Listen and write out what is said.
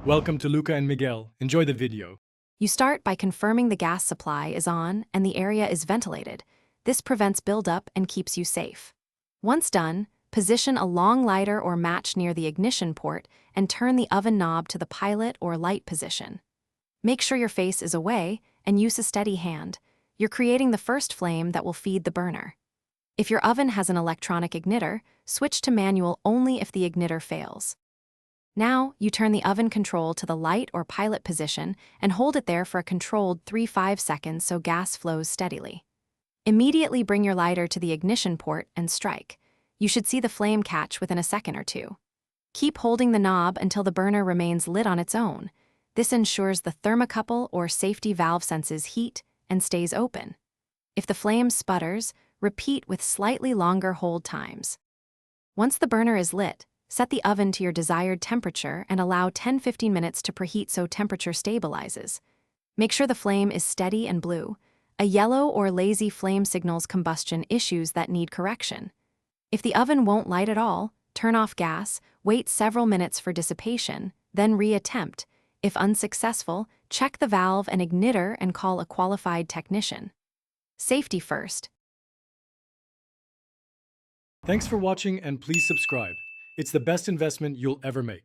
Welcome to Luca and Miguel. Enjoy the video. You start by confirming the gas supply is on and the area is ventilated. This prevents buildup and keeps you safe. Once done, position a long lighter or match near the ignition port and turn the oven knob to the pilot or light position. Make sure your face is away and use a steady hand. You're creating the first flame that will feed the burner. If your oven has an electronic igniter, switch to manual only if the igniter fails. Now, you turn the oven control to the light or pilot position and hold it there for a controlled 3–5 seconds so gas flows steadily. Immediately bring your lighter to the ignition port and strike. You should see the flame catch within a second or two. Keep holding the knob until the burner remains lit on its own. This ensures the thermocouple or safety valve senses heat and stays open. If the flame sputters, repeat with slightly longer hold times. Once the burner is lit, set the oven to your desired temperature and allow 10–15 minutes to preheat so temperature stabilizes. Make sure the flame is steady and blue. A yellow or lazy flame signals combustion issues that need correction. If the oven won't light at all, turn off gas, wait several minutes for dissipation, then re-attempt. If unsuccessful, check the valve and igniter and call a qualified technician. Safety first. Thanks for watching and please subscribe. It's the best investment you'll ever make.